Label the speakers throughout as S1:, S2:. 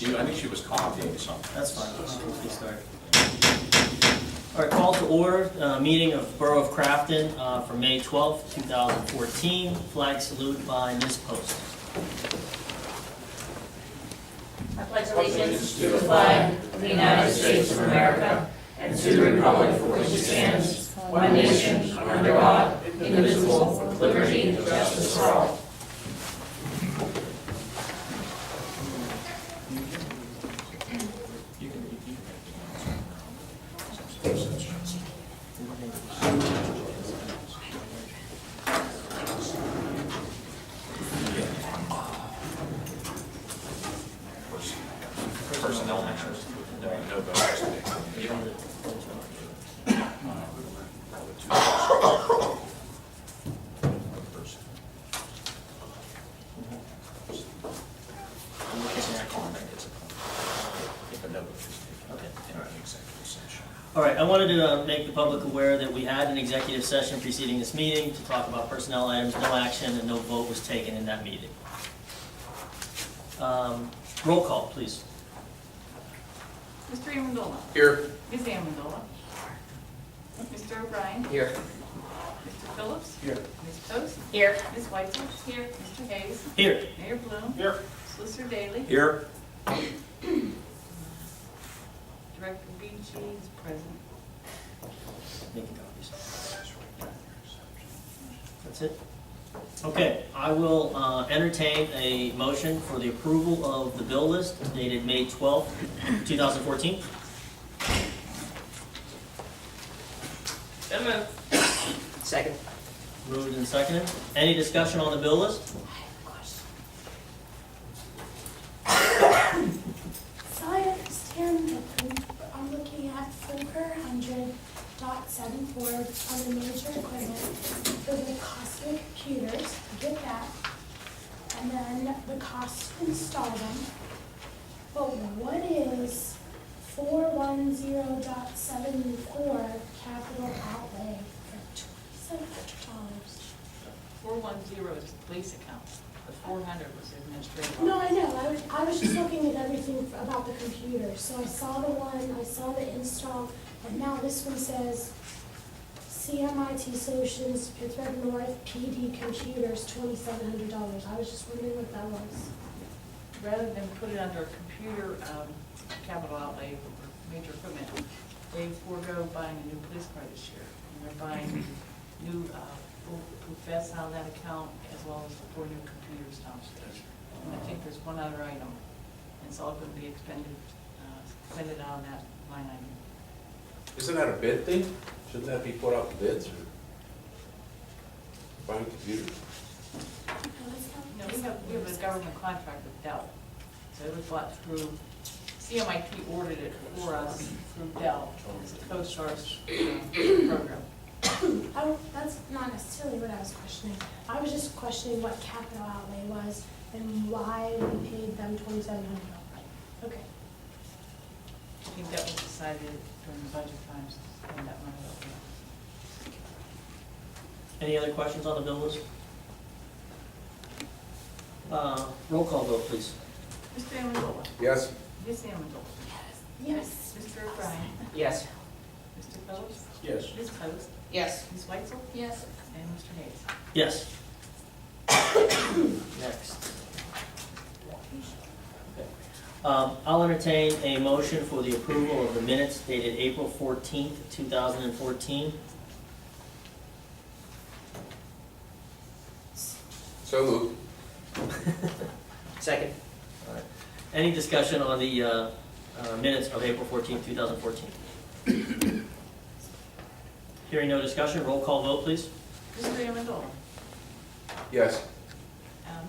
S1: I think she was copying something.
S2: That's fine, please start. All right, call to order, meeting of Borough of Crafton for May 12th, 2014. Flag salute by Ms. Post.
S3: I pledge allegiance to the flag of the United States of America and to the republic for which it stands, one nation, under God, indivisible, with liberty and justice for all.
S1: Personnel actions. No votes today. You don't-
S2: All right, I wanted to make the public aware that we had an executive session preceding this meeting to talk about personnel items, no action and no vote was taken in that meeting. Roll call, please.
S4: Mr. Amendola.
S1: Here.
S4: Ms. Amendola. Mr. O'Brien.
S1: Here.
S4: Mr. Phillips.
S1: Here.
S4: Ms. Post.
S3: Here.
S4: Ms. Whitefield. Here. Mr. Hayes.
S2: Here.
S4: Mayor Bloom.
S1: Here.
S4: Solicitor Daly.
S1: Here.
S4: Director Beachy is present.
S2: Making copies. That's it? Okay, I will entertain a motion for the approval of the bill list dated May 12th, 2014.
S3: So moved. Second.
S2: Moved and seconded. Any discussion on the bill list?
S5: So I understand that I'm looking at 400.74 on the major equipment for the cost of the computers, I get that. And then the cost to install them. But what is 410.74 capital outlay for $2,700?
S4: 410 is the police account. The 400 was the administrative.
S5: No, I know, I was just looking at everything about the computer, so I saw the one, I saw the install, and now this one says CMIT Solutions, Pittsburgh North, PD Computers, $2,700. I was just wondering what that was.
S4: Rather than put it under computer capital outlay for major equipment, they forego buying a new police car this year. And they're buying new Fess out of that account, as well as the 4 new computers downstairs. And I think there's one other item, and it's all going to be expended out on that line item.
S6: Isn't that a bid thing? Shouldn't that be put out to bids or buying computers?
S4: No, we have a government contract with Dell. So it was bought through, CMIT ordered it for us through Dell. It's a CoStar's program.
S5: Oh, that's not necessarily what I was questioning. I was just questioning what capital outlay was and why we paid them $2,700. Okay.
S4: I think that was decided during the budget times, when that money was.
S2: Any other questions on the bill list? Roll call vote, please.
S4: Mr. Amendola.
S6: Yes.
S4: Ms. Amendola.
S5: Yes.
S4: Mr. O'Brien.
S3: Yes.
S4: Mr. Phillips.
S1: Yes.
S4: Ms. Post.
S3: Yes.
S4: Ms. Weitzel.
S5: Yes.
S4: And Mr. Hayes.
S2: Yes. Next. Okay. I'll entertain a motion for the approval of the minutes dated April 14th, 2014.
S6: So moved.
S3: Second.
S2: All right. Any discussion on the minutes of April 14th, 2014? Hearing no discussion, roll call vote, please.
S4: Mr. Amendola.
S6: Yes.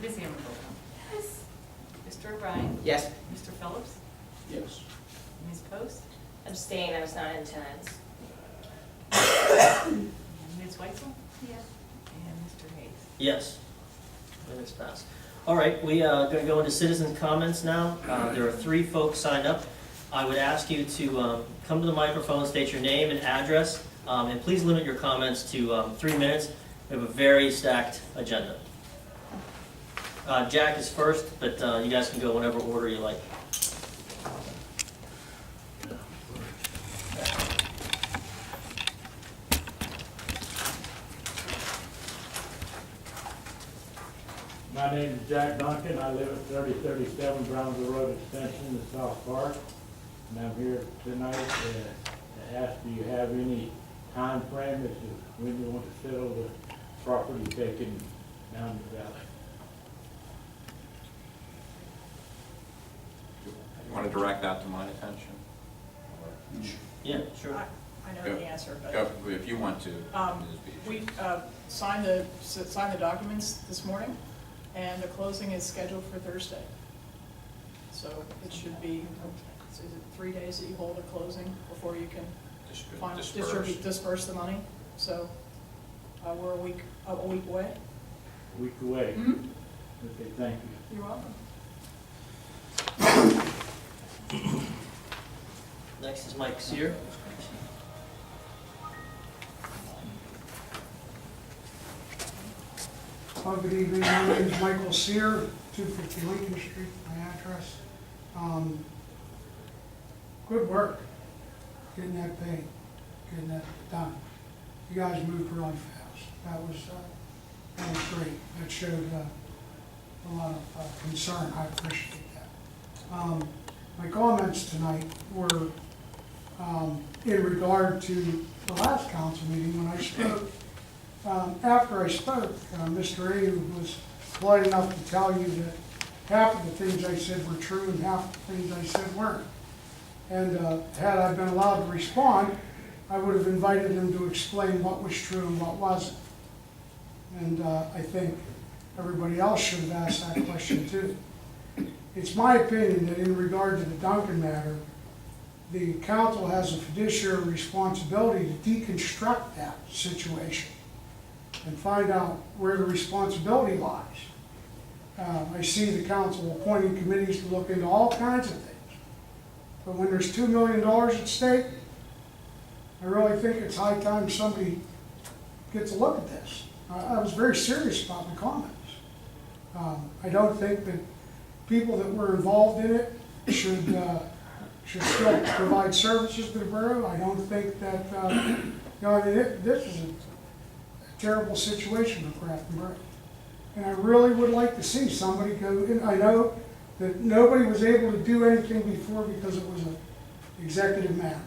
S4: Ms. Amendola.
S5: Yes.
S4: Mr. O'Brien.
S3: Yes.
S4: Mr. Phillips.
S1: Yes.
S4: Ms. Post.
S7: Abstain, I was not in attendance.
S4: And Ms. Weitzel.
S5: Yes.
S4: And Mr. Hayes.
S2: Yes. Minutes passed. All right, we are going to go into citizens' comments now. There are 3 folks signed up. I would ask you to come to the microphone, state your name and address, and please limit your comments to 3 minutes. We have a very stacked agenda. Jack is first, but you guys can go whatever order you like.
S8: My name is Jack Duncan. I live at 3037 Brownsville Road Extension in South Park. And I'm here tonight to ask, do you have any time frame as to when you want to settle the property taken down the valley?
S1: You want to direct that to my attention?
S2: Yeah, sure.
S4: I know
S1: Go.
S4: the answer, but.
S1: Go, if you want to. Ms. Beach.
S4: We signed the documents this morning, and the closing is scheduled for Thursday. So it should be, is it 3 days that you hold a closing before you can disperse the money? So we're a week away.
S8: A week away.
S4: Mhm.
S8: Okay, thank you.
S4: You're welcome.
S2: Next is Mike Sear.
S9: Good evening, my name is Michael Sear, 250 Lincoln Street, my address. Good work, getting that paid, getting that done. You guys moved really fast. That was great. That showed a lot of concern. I appreciate that. My comments tonight were in regard to the last council meeting when I spoke. After I spoke, Mr. A was polite enough to tell you that half of the things I said were true and half of the things I said weren't. And had I been allowed to respond, I would have invited him to explain what was true and what wasn't. And I think everybody else should have asked that question too. It's my opinion that in regard to the Duncan matter, the council has a fiduciary responsibility to deconstruct that situation and find out where the responsibility lies. I see the council appointing committees to look into all kinds of things. But when there's $2 million at stake, I really think it's high time somebody gets a look at this. I was very serious about my comments. I don't think that people that were involved in it should still provide services to the borough. I don't think that, this is a terrible situation for Grafton Borough. And I really would like to see somebody go in. I know that nobody was able to do anything before because it was an executive matter.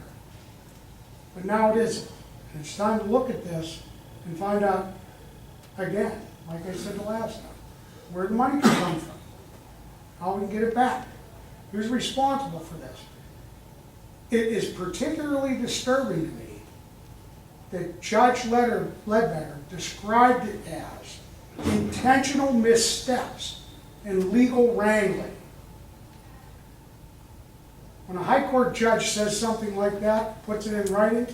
S9: But now it isn't. And it's time to look at this and find out, again, like I said the last time, where the money can come from, how we can get it back, who's responsible for this. It is particularly disturbing to me that Judge Ledbetter described it as intentional missteps and legal wrangling. When a high court judge says something like that, puts it in writing,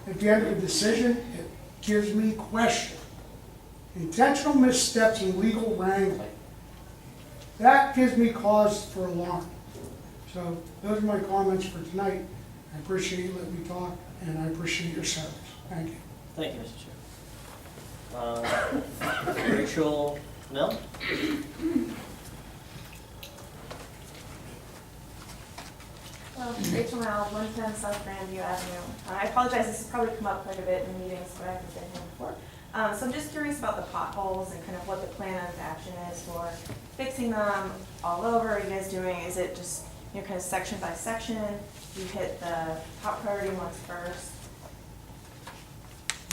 S9: at the end of the decision, it gives me question. Intentional missteps and legal wrangling. That gives me cause for alarm. So those are my comments for tonight. I appreciate you letting me talk, and I appreciate your service. Thank you.
S2: Thank you, Mr. Chair. Rachel Mel?
S10: Rachel Mel, 110 South Grandview Avenue. I apologize, this has probably come up quite a bit in meetings, but I haven't been here before. So I'm just curious about the potholes and kind of what the plan of action is for fixing them all over. Are you guys doing, is it just, kind of section by section? You hit the top priority ones first?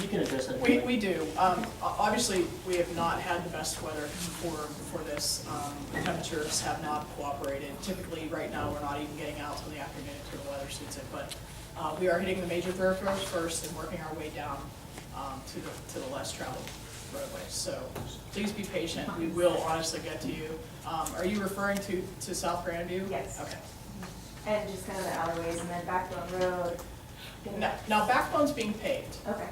S2: You can address that.
S4: We do. Obviously, we have not had the best weather for this. The temperatures have not cooperated. Typically, right now, we're not even getting out till the afternoon until the weather suits it. But we are hitting the major thoroughfares first and working our way down to the less traveled roadways. So please be patient. We will honestly get to you. Are you referring to South Grandview?
S10: Yes.
S4: Okay.
S10: And just kind of the alleyways and then Backbone Road.
S4: Now Backbone's being paved.
S10: Okay.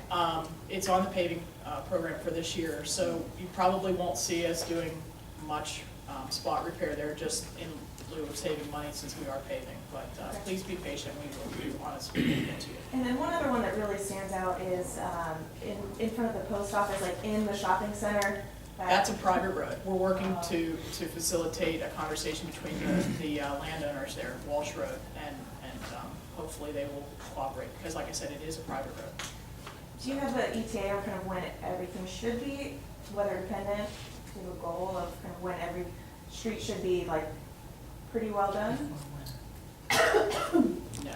S4: It's on the paving program for this year, so you probably won't see us doing much spot repair there, just in lieu of saving money since we are paving. But please be patient, we will honestly get to you.
S10: And then one other one that really stands out is in front of the post office, like in the shopping center.
S4: That's a private road. We're working to facilitate a conversation between the landowners there, Walsh Road, and hopefully they will cooperate, because like I said, it is a private road.
S10: Do you have an ETA or kind of when everything should be, weather dependent, do you have a goal of kind of when every street should be like pretty well done?
S4: No.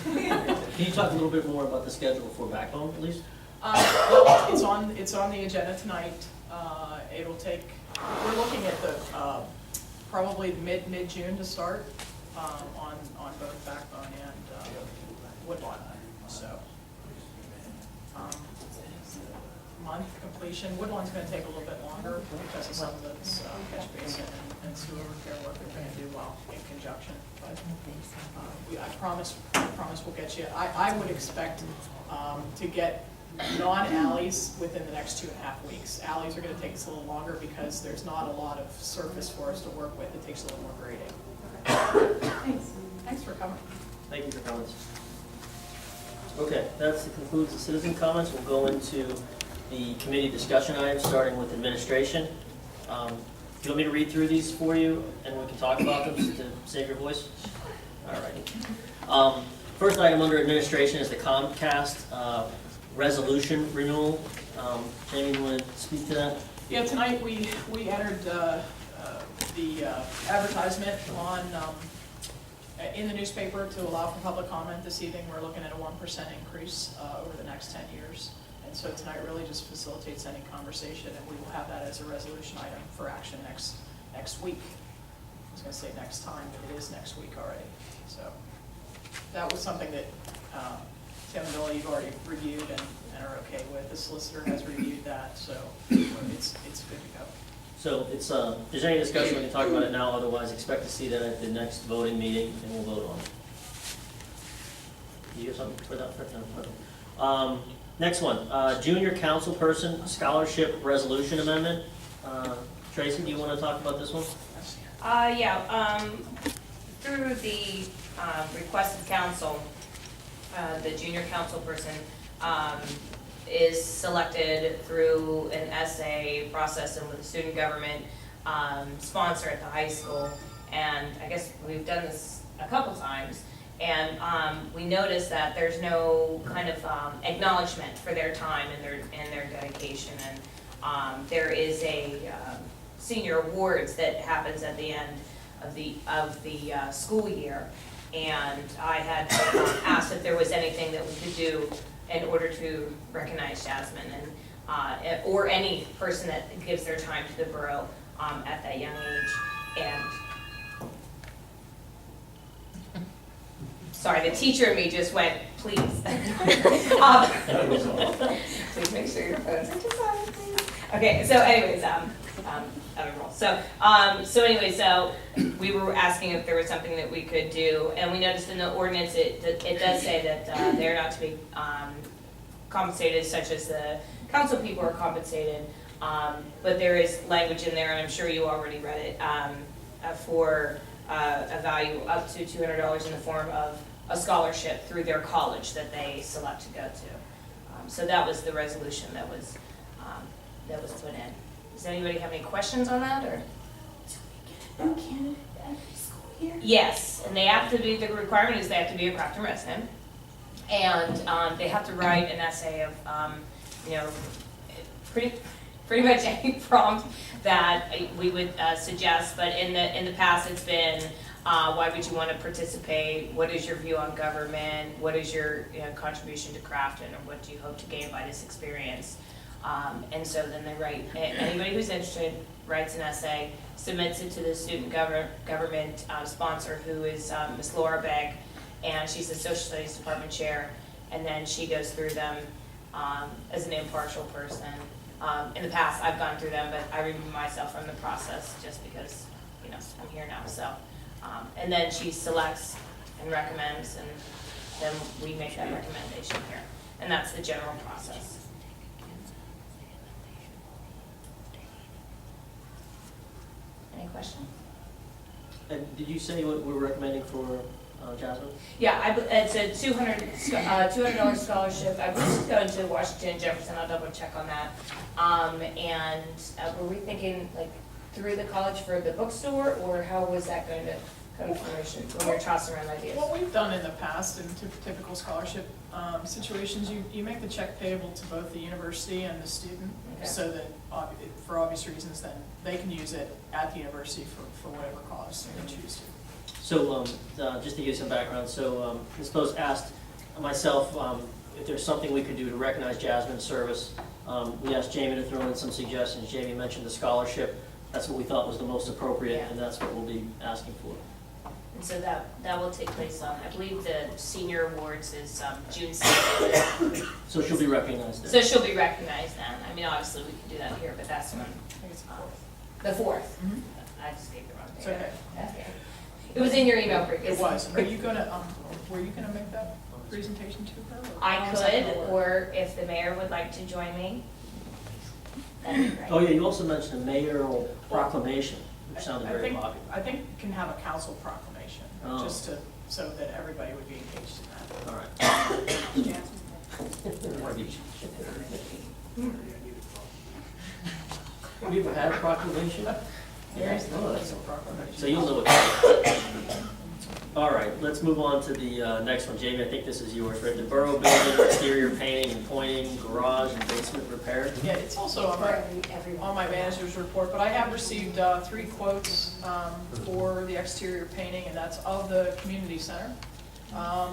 S2: Can you talk a little bit more about the schedule for Backbone, at least?
S4: Well, it's on the agenda tonight. It'll take, we're looking at the, probably mid-June to start, on both Backbone and, Woodlawn, so. Month completion, Woodlawn's gonna take a little bit longer because of some of those, catch basin and sewer repair work they're gonna do well in conjunction, but, I promise we'll get you, I would expect, to get non-alleys within the next 2.5 weeks. Alleys are gonna take us a little longer because there's not a lot of surface for us to work with. It takes a little more grading.
S10: Thanks.
S4: Thanks for coming.
S2: Thank you for comments. Okay, that concludes the citizen comments. We'll go into the committee discussion items, starting with administration. Do you want me to read through these for you and we can talk about them to save your voice? All righty. First item under administration is the Comcast resolution renewal. Jamie, you want to speak to that?
S4: Yeah, tonight we entered the advertisement on, in the newspaper to allow for public comment this evening. We're looking at a 1% increase over the next 10 years. And so tonight really just facilitates any conversation, and we will have that as a resolution item for action next week. I was going to say next time, but it is next week already. So that was something that Tim and Billy, you've already reviewed and are okay with. The solicitor has reviewed that, so it's good to go.
S2: So it's, if there's any discussion, we can talk about it now. Otherwise, expect to see that at the next voting meeting, and we'll vote on it. You have something for that? No. Next one, junior councilperson scholarship resolution amendment. Tracy, do you want to talk about this one?
S7: Through the request of council, the junior council person is selected through an essay process and with a student government sponsor at the high school. And I guess we've done this a couple times. And we noticed that there's no kind of acknowledgement for their time and their dedication. And there is a senior awards that happens at the end of the school year. And I had asked if there was anything that we could do in order to recognize Jasmine and or any person that gives their time to the borough at that young age. And sorry, the teacher in me just went, please. Please make sure your phones are to silent, please. Okay, so anyways, so we were asking if there was something that we could do, and we noticed in the ordinance it does say that they're not to be compensated such as the council people are compensated, but there is language in there, and I'm sure you already read it, for a value up to $200 in the form of a scholarship through their college that they select to go to. So that was the resolution that was put in. Does anybody have any questions on that, or?
S5: Do we get a new candidate every school year?
S7: Yes, and they have to be, the requirement is they have to be a Crafton resident. And they have to write an essay of, pretty much any prompt that we would suggest, but in the past it's been, why would you want to participate? What is your view on government? What is your contribution to Crafton, or what do you hope to gain by this experience? And so then they write, anybody who's interested writes an essay, submits it to the student government sponsor, who is Ms. Laura Begg, and she's the social studies department chair, and then she goes through them as an impartial person. In the past, I've gone through them, but I remove myself from the process just because, I'm here now, so. And then she selects and recommends, and then we make that recommendation here. And that's the general process. Any questions?
S2: And did you say what we're recommending for Jasmine?
S7: Yeah, it's a $200 scholarship. I was going to Washington and Jefferson. I'll double check on that. And were we thinking like through the college for the bookstore, or how was that going to code formation when you're tossing around ideas?
S4: What we've done in the past in typical scholarship situations, you make the check payable to both the university and the student,
S7: Okay.
S4: so that, for obvious reasons, then they can use it at the university for whatever cause they choose to.
S2: So, just to give you some background, so Ms. Bose asked myself if there's something we could do to recognize Jasmine's service. We asked Jamie to throw in some suggestions. Jamie mentioned the scholarship. That's what we thought was the most appropriate,
S7: Yeah.
S2: and that's what we'll be asking for.
S7: And so that will take place on, I believe the senior awards is June 6th.
S2: So she'll be recognized
S7: So
S2: there.
S7: she'll be recognized then. I mean, obviously, we can do that here, but that's when,
S4: I think it's the fourth.
S7: the 4th.
S4: Mhm.
S7: I just gave the wrong
S4: It's
S7: date.
S4: okay.
S7: Okay. It was in your email previously.
S4: It was. Are you gonna, were you gonna make that presentation to her? Or
S7: I
S4: how is that gonna
S7: could,
S4: work?
S7: or if the mayor would like to join me, that'd be great.
S2: Oh, yeah, you also mentioned a mayoral proclamation, which sounded
S4: I
S2: very
S4: think-
S2: popular.
S4: I think you can have a council proclamation,
S2: Oh.
S4: just to, so that everybody would be engaged in that.
S2: All right. Have you ever had a proclamation?
S4: Yes.
S2: Oh, that's-
S4: Council proclamation.
S2: So you'll know what that is. All right, let's move on to the next one. Jamie, I think this is yours, right? The borough building, exterior painting and pointing, garage and basement repair.
S4: Yeah, it's also on my manager's report, but I have received 3 quotes for the exterior painting, and that's of the community center. I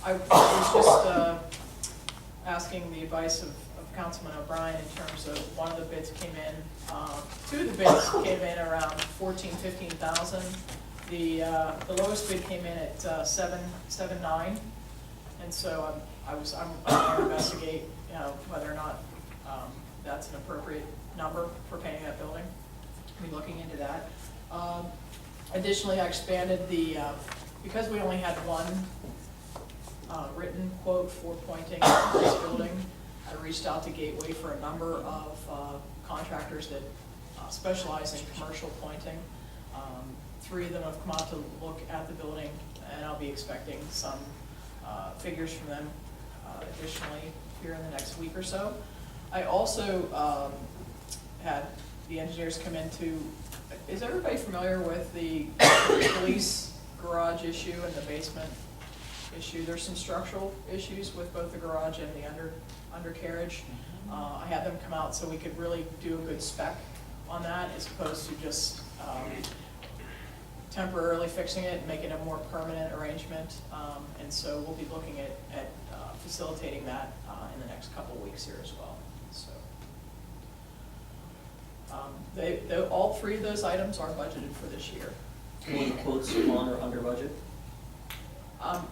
S4: was just asking the advice of Councilman O'Brien in terms of one of the bids came in, 2 of the bids came in around 15,000. The lowest bid came in at 7.9, and so I'm going to investigate, whether or not that's an appropriate number for painting that building. I'll be looking into that. Additionally, I expanded because we only had one written quote for pointing this building, I reached out to Gateway for a number of contractors that specialize in commercial pointing. 3 of them have come out to look at the building, and I'll be expecting some figures from them additionally here in the next week or so. I also had the engineers come is everybody familiar with the police garage issue and the basement issue? There's some structural issues with both the garage and the undercarriage. I had them come out so we could really do a good spec on that, as opposed to just temporarily fixing it and making a more permanent arrangement. And so we'll be looking at facilitating that in the next couple of weeks here as well. So all 3 of those items are budgeted for this year.
S2: Were the quotes on or under budget?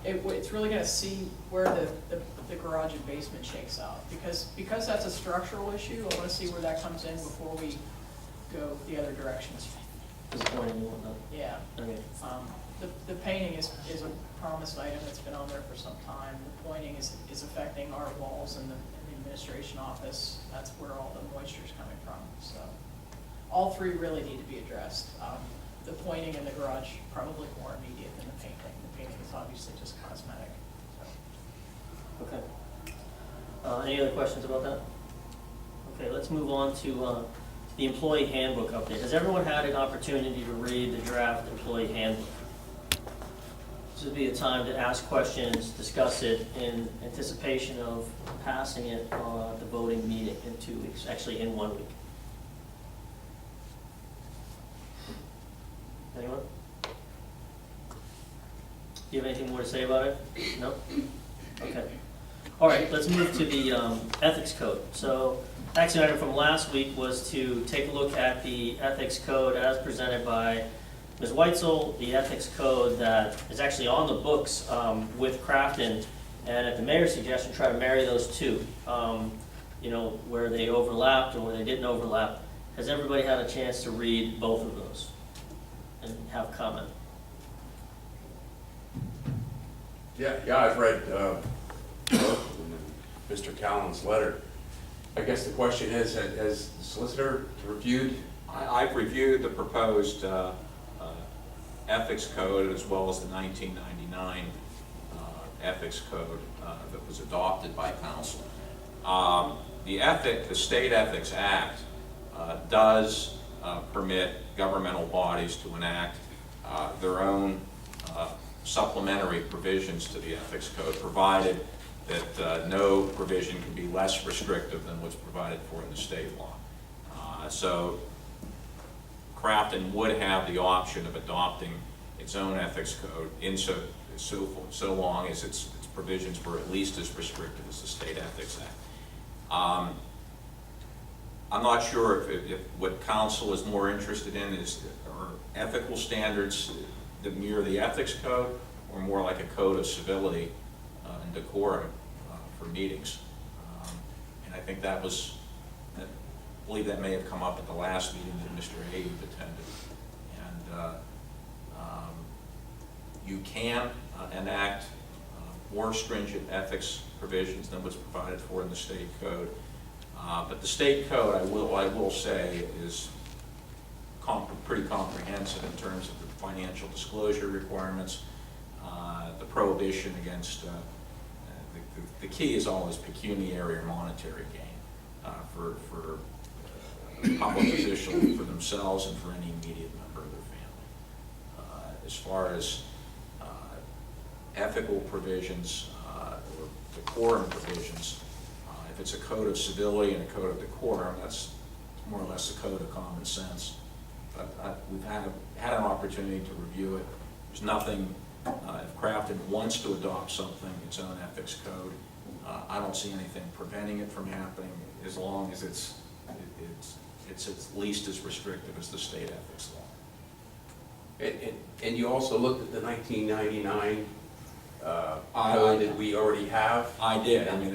S4: It's really gonna see where the garage and basement shakes out, because that's a structural issue. I wanna see where that comes in before we go the other directions.
S2: Disappointing and whatnot.
S4: Yeah.
S2: Okay.
S4: The painting is a promised item that's been on there for some time. The pointing is affecting our walls in the administration office. That's where all the moisture is coming from. So all 3 really need to be addressed. The pointing in the garage probably more immediate than the painting. The painting is obviously just cosmetic. So.
S2: Okay. Any other questions about that? Okay, let's move on to the employee handbook update. Has everyone had an opportunity to read the draft employee handbook? This would be a time to ask questions, discuss it in anticipation of passing it at the voting meeting in 2 weeks, actually in 1 week. Anyone? Do you have anything more to say about it? No? Okay. All right, let's move to the ethics code. So, action item from last week was to take a look at the ethics code as presented by Ms. Weitzel, the ethics code that is actually on the books with Crafton, and at the mayor's suggestion, try to marry those 2, where they overlapped or where they didn't overlap. Has everybody had a chance to read both of those and have comment?
S6: Yeah, I've read both of them and Mr. Callen's letter. I guess the question is, has the solicitor reviewed?
S1: I've reviewed the proposed ethics code as well as the 1999 ethics code that was adopted by council. The State Ethics Act does permit governmental bodies to enact their own supplementary provisions to the ethics code, provided that no provision can be less restrictive than what's provided for in the state law. So Crafton would have the option of adopting its own ethics code so long as its provisions were at least as restrictive as the State Ethics Act. I'm not sure if what council is more interested in are ethical standards that mirror the ethics code, or more like a code of civility and decorum for meetings. And I think I believe that may have come up at the last meeting that Mr. Abe attended. And you can enact more stringent ethics provisions than what's provided for in the state code. But the state code, I will say, is pretty comprehensive in terms of the financial disclosure requirements, the prohibition against, the key is always pecuniary or monetary gain for public officials, for themselves, and for any immediate member of their family. As far as ethical provisions or decorum provisions, if it's a code of civility and a code of decorum, that's more or less a code of common sense. But we've had an opportunity to review it. There's nothing, if Crafton wants to adopt something, its own ethics code, I don't see anything preventing it from happening, as long as it's at least as restrictive as the state ethics law.
S6: And you also looked at the 1999 code that we already have?
S1: I did. I mean,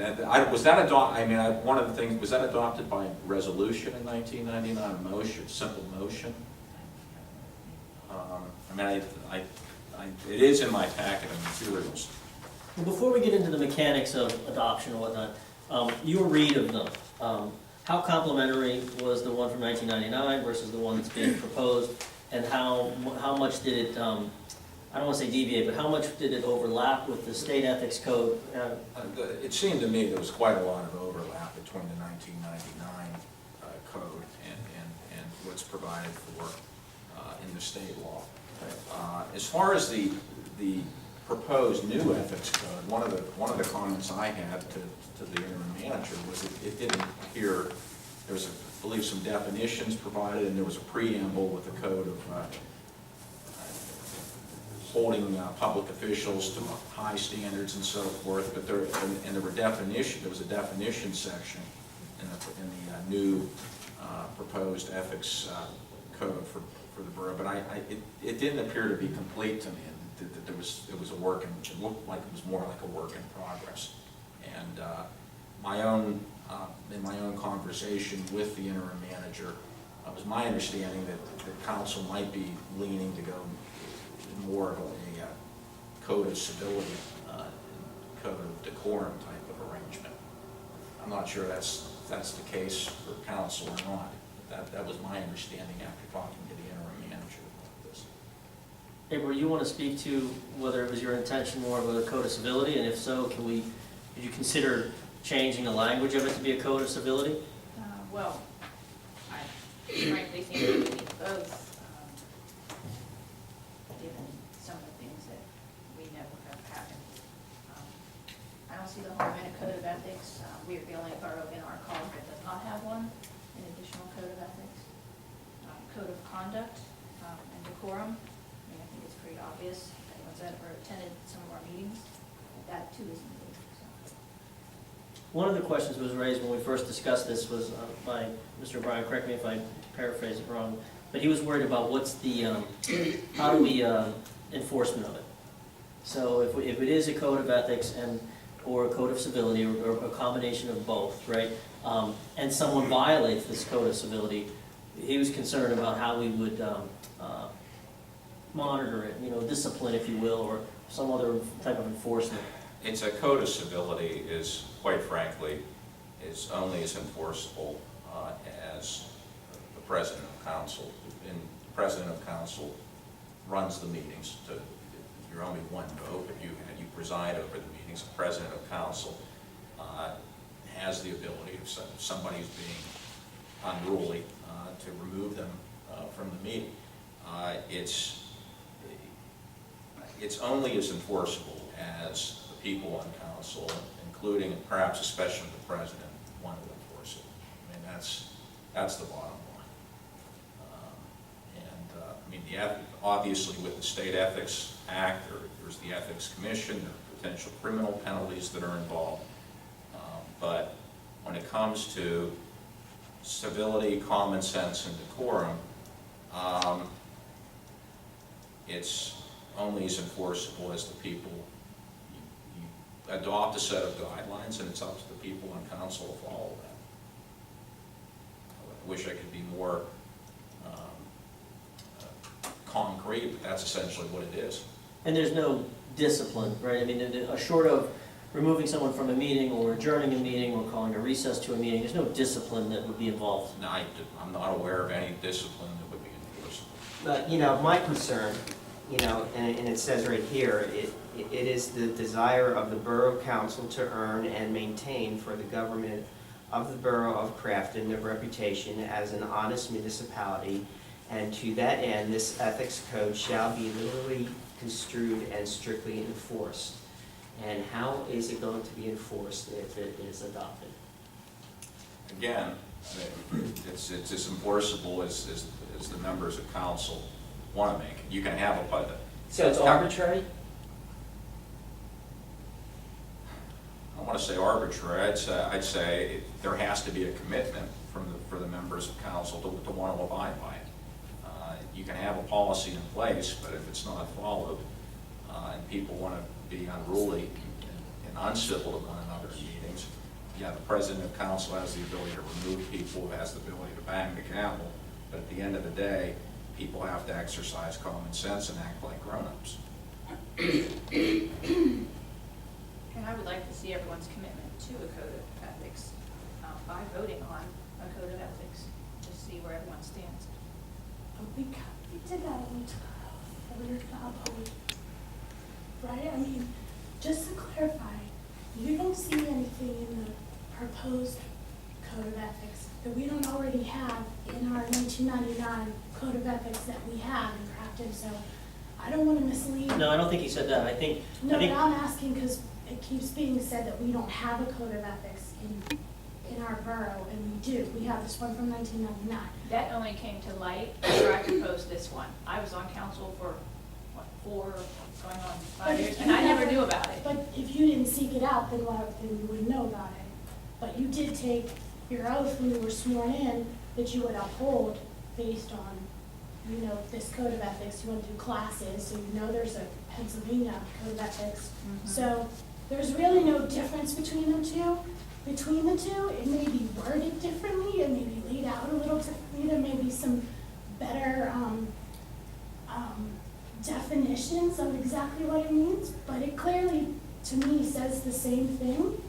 S1: one of the things, was that adopted by resolution in 1999, a motion, simple motion? It is in my packet of materials.
S2: Well, before we get into the mechanics of adoption and whatnot, your read of them, how complementary was the one from 1999 versus the one that's being proposed, and how much did it, I don't want to say deviate, but how much did it overlap with the state ethics code?
S1: It seemed to me there was quite a lot of overlap between the 1999 code and what's provided for in the state law. As far as the proposed new ethics code, one of the comments I had to the interim manager was it didn't appear, there was, I believe, some definitions provided, and there was a preamble with the code of holding public officials to high standards and so forth, but there was a definition section in the new proposed ethics code for the borough, but it didn't appear to be complete to me. That it was a work, and it looked like it was more like a work in progress. And in my own conversation with the interim manager, it was my understanding that the council might be leaning to go more of a code of civility, code of decorum type of arrangement. I'm not sure that's the case for council or not. That was my understanding after talking to the interim manager about this.
S2: April, you want to speak to whether it was your intention more of a code of civility, and if so, did you consider changing the language of it to be a code of civility?
S4: Well, I frankly think we need both, given some of the things that we know have happened. I don't see the harm in a code of ethics. We are the only borough in our college that does not have one, an additional code of ethics. Code of conduct and decorum. I think it's pretty obvious. Anyone's ever attended some of our meetings, that too is needed. So.
S2: One of the questions was raised when we first discussed this was by Mr. O'Brien, correct me if I paraphrase it wrong, but he was worried about what's the, how do we, enforcement of it. So if it is a code of ethics or a code of civility, or a combination of both, right, and someone violates this code of civility, he was concerned about how we would monitor it, discipline, if you will, or some other type of enforcement.
S1: It's a code of civility is, quite frankly, is only as enforceable as the president of council. And the president of council runs the meetings. You're only one vote, but you preside over the meetings. The president of council has the ability, if somebody's being unruly, to remove them from the meeting. it's only as enforceable as the people on council, including and perhaps especially the president, want to enforce it. I mean, that's the bottom line. I mean, obviously with the State Ethics Act, there's the Ethics Commission, there are potential criminal penalties that are involved. But when it comes to civility, common sense, and decorum, it's only as enforceable as the people. You adopt a set of guidelines, and it's up to the people on council to follow that. I wish I could be more concrete, but that's essentially what it is.
S2: And there's no discipline, right? I mean, short of removing someone from a meeting or adjourning a meeting or calling a recess to a meeting, there's no discipline that would be involved.
S1: No, I'm not aware of any discipline that would be enforceable.
S11: But, my concern, and it says right here, it is the desire of the Borough Council to earn and maintain for the government of the Borough of Crafton the reputation as an honest municipality, and to that end, this ethics code shall be liberally construed and strictly enforced. And how is it going to be enforced if it is adopted?
S1: Again, I mean, it's as enforceable as the members of council want to make it. You can have a budget.
S11: So it's arbitrary?
S1: I don't want to say arbitrary. I'd say there has to be a commitment for the members of council to want to abide by it. You can have a policy in place, but if it's not followed, and people want to be unruly and uncivil to one another in meetings, yeah, the president of council has the ability to remove people, has the ability to bang the gavel, but at the end of the day, people have to exercise common sense and act like grown-ups.
S3: And I would like to see everyone's commitment to a code of ethics by voting on a code of ethics, to see where everyone stands.
S5: We did that on the vote, right? I mean, just to clarify, you don't see anything in the proposed code of ethics that we don't already have in our 1999 code of ethics that we have in Crafton, so I don't want to mislead.
S2: No, I don't think he said that. I think.
S5: No, but I'm asking because it keeps being said that we don't have a code of ethics in our borough, and we do. We have this one from 1999.
S3: That only came to light after I proposed this one. I was on council for, what, 4, going on 5 years, and I never knew about it.
S5: But if you didn't seek it out, then you wouldn't know about it. But you did take your oath when you were sworn in that you would uphold based on, this code of ethics. You went through classes, so you know there's a Pennsylvania code of ethics.
S3: Mhm.
S5: So there's really no difference between the two. It may be worded differently, it may be laid out a little differently, there may be some better definitions of exactly what it means, but it clearly, to me, says the same thing.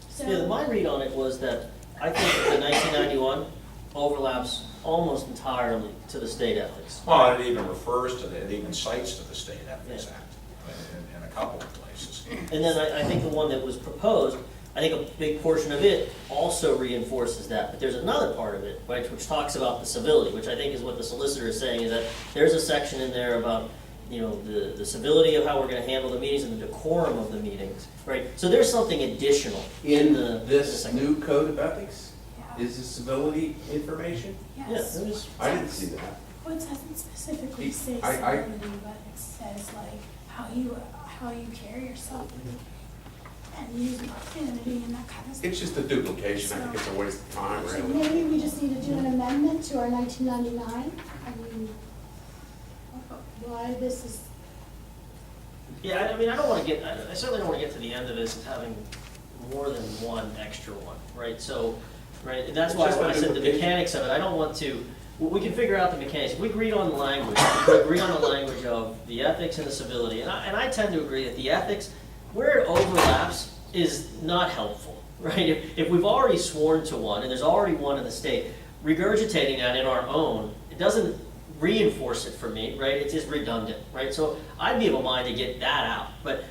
S5: So,
S2: Yeah, my read on it was that I think the 1991 overlaps almost entirely to the state ethics.
S1: Well, it even refers to, it even cites to the State Ethics Act in a couple of places.
S2: And then I think the one that was proposed, I think a big portion of it also reinforces that. But there's another part of it, right, which talks about the civility, which I think is what the solicitor is saying, is that there's a section in there about, the civility of how we're going to handle the meetings and the decorum of the meetings, right? So there's something additional
S6: In
S2: the
S6: this
S2: second.
S6: new code of ethics,
S5: yeah.
S6: is the civility information?
S2: Yeah,
S5: Yes.
S2: there's,
S6: I didn't see that.
S5: Well, it doesn't specifically say
S6: I-
S5: civility, but it says like how you carry yourself and use profanity and that kind of stuff.
S6: It's just a duplication. I think it's a waste of time,
S5: So
S6: really.
S5: maybe we just need to do an amendment to our 1999. I mean, why this is,
S2: yeah, I mean, I don't want to get, I certainly don't want to get to the end of this as having more than one extra one, right? So, right, and that's
S6: It's
S2: why
S6: just
S2: when I
S6: a
S2: said the
S6: duplication.
S2: mechanics of it, I don't want to, we can figure out the mechanics. If we agreed on the language, if we agree on the language of the ethics and the civility, and I tend to agree that the ethics, where it overlaps, is not helpful, right? If we've already sworn to one, and there's already one in the state, regurgitating that in our own, it doesn't reinforce it for me, right? It is redundant, right? So I'd be of a mind to get that out. But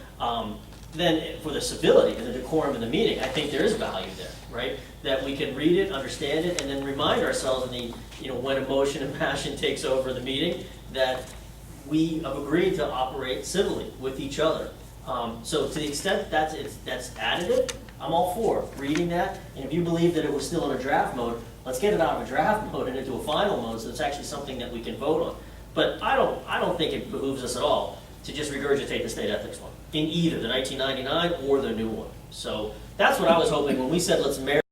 S2: then for the civility and the decorum of the meeting, I think there is value there, right? That we can read it, understand it, and then remind ourselves in the, when emotion and passion takes over the meeting, that we have agreed to operate civilly with each other. So to the extent that's additive, I'm all for reading that. And if you believe that it was still in a draft mode, let's get it out of a draft mode and into a final mode, so it's actually something that we can vote on. But I don't think it behooves us at all to just regurgitate the state ethics one, in either the 1999 or the new one. So that's what I was hoping when we said let's marry